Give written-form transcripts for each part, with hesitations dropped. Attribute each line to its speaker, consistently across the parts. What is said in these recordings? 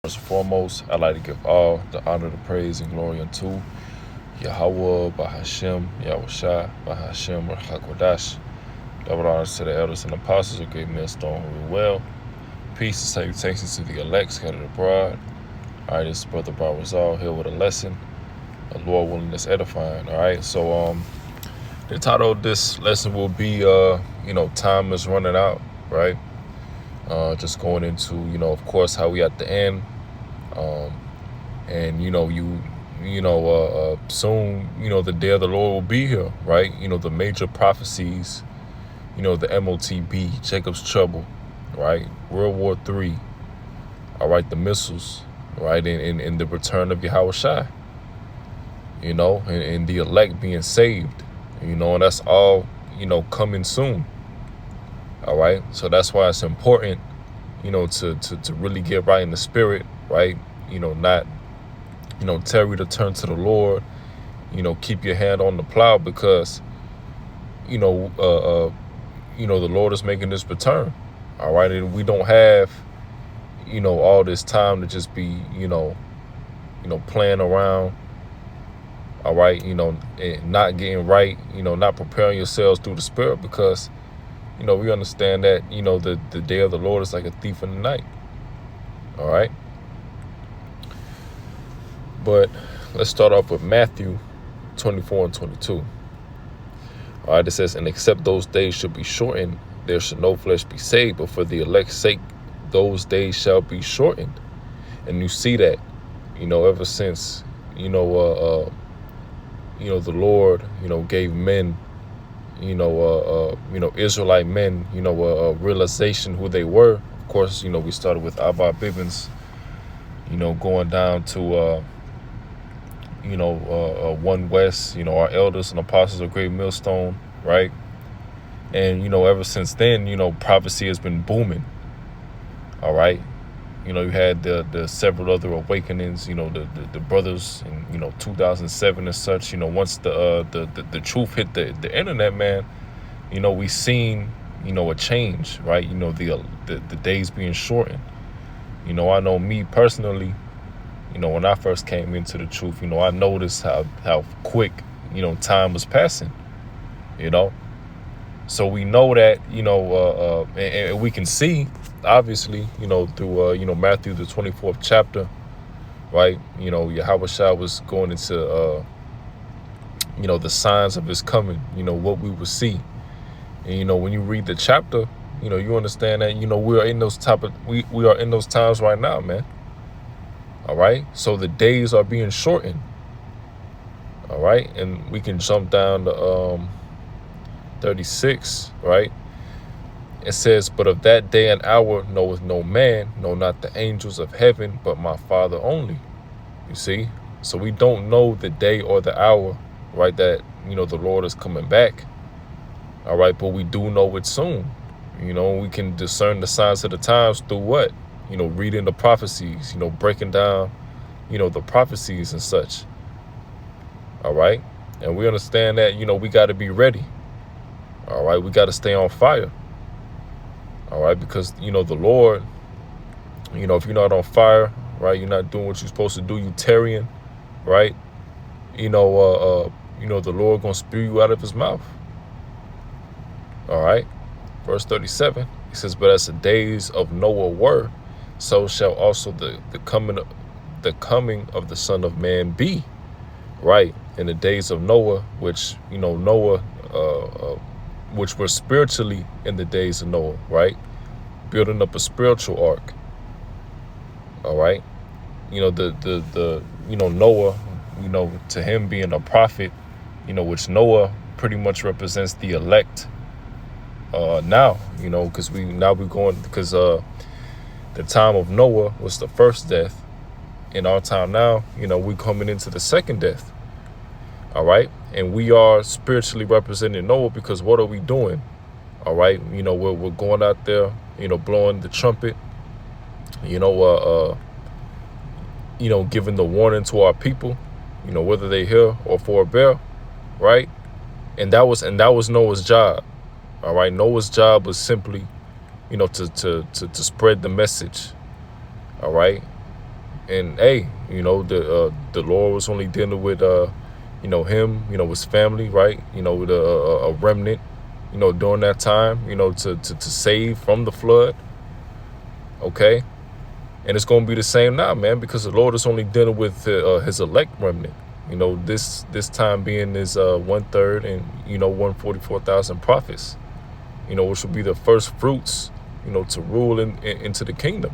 Speaker 1: First and foremost, I'd like to give all the honor, the praise, and glory unto Yahweh, Bahashem, Yahushua, Bahashem, Rahakwadash. Double honors to the elders and apostles of great Millstone who rule well. Peace and salutations to the elect scattered abroad. All right, this is Brother Barazal here with a lesson. The Lord willing is edifying. All right, so the title of this lesson will be, time is running out, right? Just going into, of course, how we at the end, and soon, the day of the Lord will be here, right? The major prophecies, the MOTB, Jacob's trouble, right? World War III, all right, the missiles, right, and the return of Yahushua, and the elect being saved, and that's all, coming soon. All right, so that's why it's important, to really get right in the spirit, right? Not, tarry to turn to the Lord, keep your hand on the plow because, the Lord is making this return. All right, and we don't have, all this time to just be, playing around. All right, and not getting right, not preparing yourselves through the spirit because, we understand that, the day of the Lord is like a thief in the night. All right. But let's start off with Matthew 24 and 22. All right, it says, and except those days should be shortened, there should no flesh be saved, but for the elect's sake, those days shall be shortened. And you see that, ever since, the Lord, gave men, Israelite men, a realization who they were. Of course, we started with Abba Bibbins, going down to, One West, our elders and apostles of Great Millstone, right? And, ever since then, prophecy has been booming. All right. You had the several other awakenings, the brothers in, 2007 and such, once the truth hit the internet, man, we seen, a change, right? The days being shortened. I know me personally, when I first came into the truth, I noticed how quick, time was passing, So we know that, and we can see, obviously, through, Matthew, the 24th chapter, right? Yahushua was going into, the signs of his coming, what we will see. And, when you read the chapter, you understand that, we are in those times right now, man. All right. So the days are being shortened. All right. And we can jump down to 36, right? It says, but of that day and hour knoweth no man, no, not the angels of heaven, but my Father only. You see? So we don't know the day or the hour, right, that, the Lord is coming back. All right. But we do know it soon. We can discern the signs of the times through what? Reading the prophecies, breaking down, the prophecies and such. All right. And we understand that, we got to be ready. All right. We got to stay on fire. All right. Because, the Lord, if you're not on fire, right, you're not doing what you're supposed to do, you tarrying, right? The Lord going to spew you out of his mouth. All right. Verse 37, he says, but as the days of Noah were, so shall also the coming of the Son of Man be, right? In the days of Noah, which, Noah, which were spiritually in the days of Noah, right? Building up a spiritual ark. All right. Noah, to him being a prophet, which Noah pretty much represents the elect. Now, because the time of Noah was the first death. In our time now, we coming into the second death. All right. And we are spiritually representing Noah because what are we doing? All right. We're going out there, blowing the trumpet, giving the warning to our people, whether they hear or forbear. Right. And that was Noah's job. All right. Noah's job was simply, to spread the message. All right. And hey, the Lord was only dealing with him, his family, right? With a remnant, during that time, to save from the flood. Okay. And it's going to be the same now, man, because the Lord is only dealing with his elect remnant. This time being is 1/3 and 144,000 prophets, which will be the first fruits, to rule into the kingdom,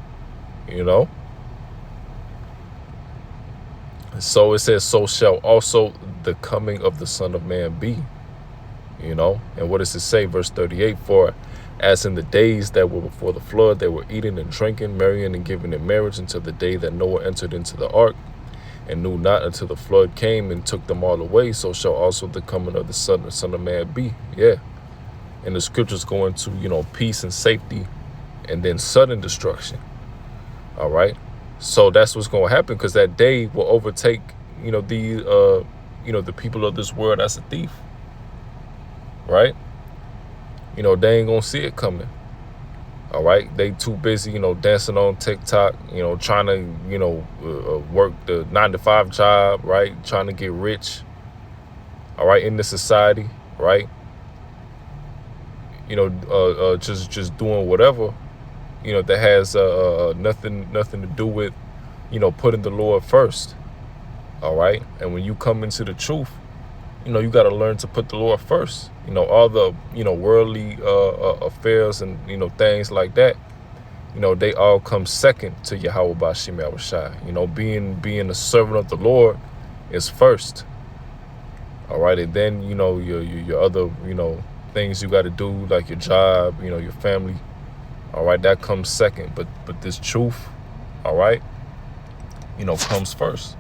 Speaker 1: So it says, so shall also the coming of the Son of Man be, And what does it say? Verse 38, for as in the days that were before the flood, they were eating and drinking, marrying and giving in marriage until the day that Noah entered into the ark, and knew not until the flood came and took them all away. So shall also the coming of the Son of Man be. Yeah. And the scriptures go into, peace and safety and then sudden destruction. All right. So that's what's going to happen, because that day will overtake, the people of this world as a thief. Right. They ain't going to see it coming. All right. They too busy, dancing on TikTok, trying to, work the 9-to-5 job, right? Trying to get rich. All right. In the society. Right. Just doing whatever, that has nothing to do with, putting the Lord first. All right. And when you come into the truth, you got to learn to put the Lord first. All the, worldly affairs and, things like that, they all come second to Yahweh Bashim Yahushai. Being a servant of the Lord is first. All right. And then, your other, things you got to do, like your job, your family. All right. That comes second. But this truth, all right, comes first.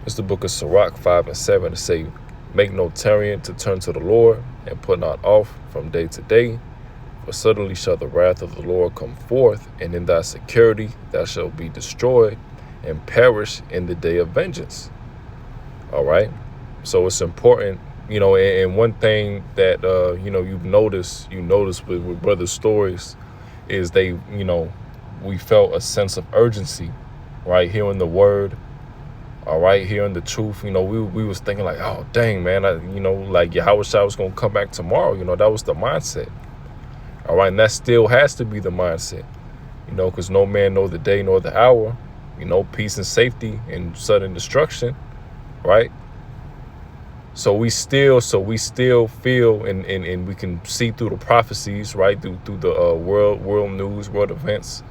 Speaker 1: It's the book of Sirach 5:7 to say, make no tarrying to turn to the Lord, and put not off from day to day. For suddenly shall the wrath of the Lord come forth, and in thy security thou shalt be destroyed, and perish in the day of vengeance. All right. So it's important, and one thing that, you've noticed with brothers' stories is they, we felt a sense of urgency, right? Hearing the word. All right, hearing the truth, we was thinking like, oh, dang, man, like Yahweh Shai was going to come back tomorrow. That was the mindset. All right, and that still has to be the mindset, because no man know the day nor the hour, peace and safety and sudden destruction, right? So we still feel and we can see through the prophecies, right, through the world news, world events,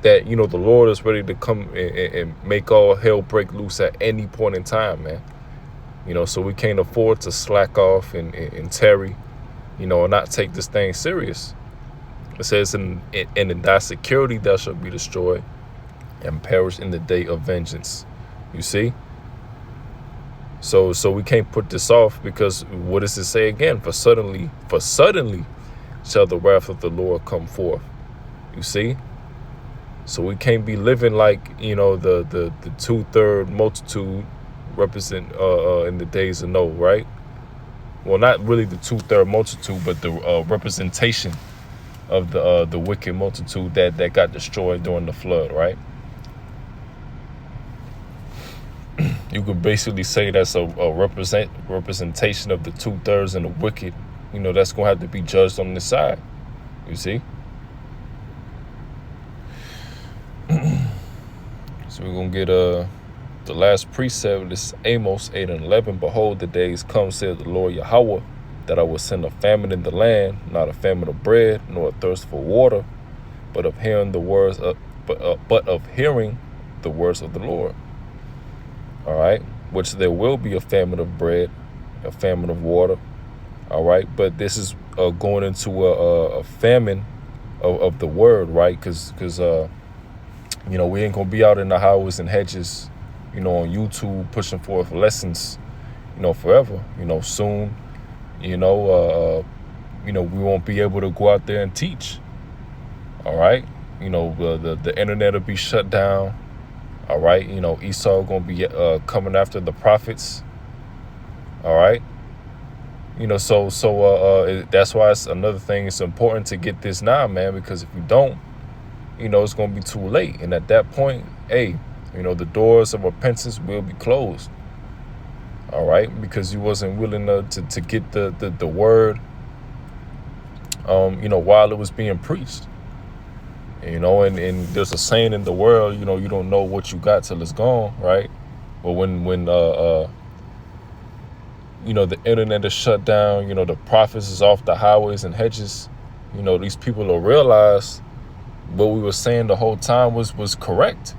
Speaker 1: that, the Lord is ready to come and make all hell break loose at any point in time, man. So we can't afford to slack off and tarry, and not take this thing serious. It says, and in thy security thou shalt be destroyed, and perish in the day of vengeance. You see? So we can't put this off, because what does it say again? For suddenly shall the wrath of the Lord come forth. You see? So we can't be living like, the 2/3 multitude represent in the days of Noah, right? Well, not really the 2/3 multitude, but the representation of the wicked multitude that got destroyed during the flood, right? You could basically say that's a representation of the 2/3 and the wicked, that's going to have to be judged on this side, you see? So we're going to get the last precept. This is Amos 8:11. Behold, the days come, saith the Lord Yahweh, that I will send a famine in the land, not a famine of bread, nor a thirst for water, but of hearing the words of the Lord. All right, which there will be a famine of bread, a famine of water. All right, but this is going into a famine of the word, right? Because we ain't gonna be out in the highways and hedges, on YouTube pushing forth lessons, forever. Soon, we won't be able to go out there and teach. All right, the internet will be shut down. All right, Esau gonna be coming after the prophets. All right, That's why it's another thing. It's important to get this now, man, because if you don't, it's going to be too late. And at that point, hey, the doors of repentance will be closed. All right, because you wasn't willing to get the word, while it was being preached. And there's a saying in the world, you don't know what you got till it's gone, right? But when the internet is shut down, the prophets is off the highways and hedges, these people will realize what we were saying the whole time was correct.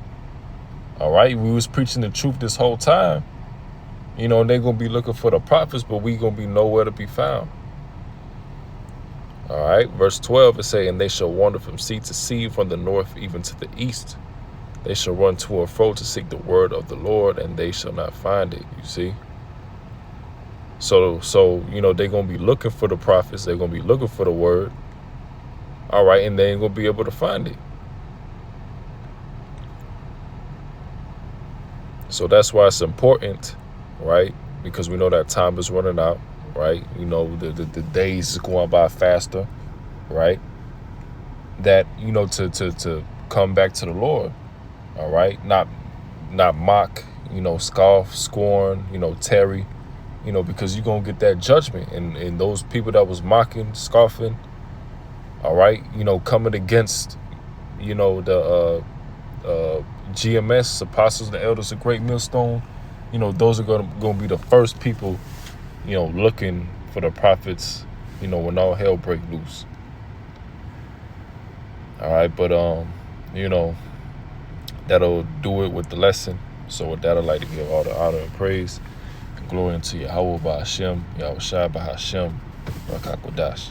Speaker 1: All right, we was preaching the truth this whole time, and they're gonna be looking for the prophets, but we gonna be nowhere to be found. All right, verse 12, it say, and they shall wander from sea to sea, from the north even to the east. They shall run to and fro to seek the word of the Lord, and they shall not find it. You see? So they're going to be looking for the prophets. They're going to be looking for the word. All right, and they ain't going to be able to find it. So that's why it's important, right? Because we know that time is running out, right? The days is going by faster, right? That, to come back to the Lord, all right? Not mock, scoff, scorn, tarry, because you're going to get that judgment. And those people that was mocking, scoffing, all right, coming against, the GMS, apostles, the elders of Great Millstone, those are going to be the first people, looking for the prophets, when all hell break loose. All right, but, that'll do it with the lesson. So with that, I'd like to give all the honor and praise and glory unto Yahweh by Hashem, Yahweh Shai by Hashem, Rakakodash.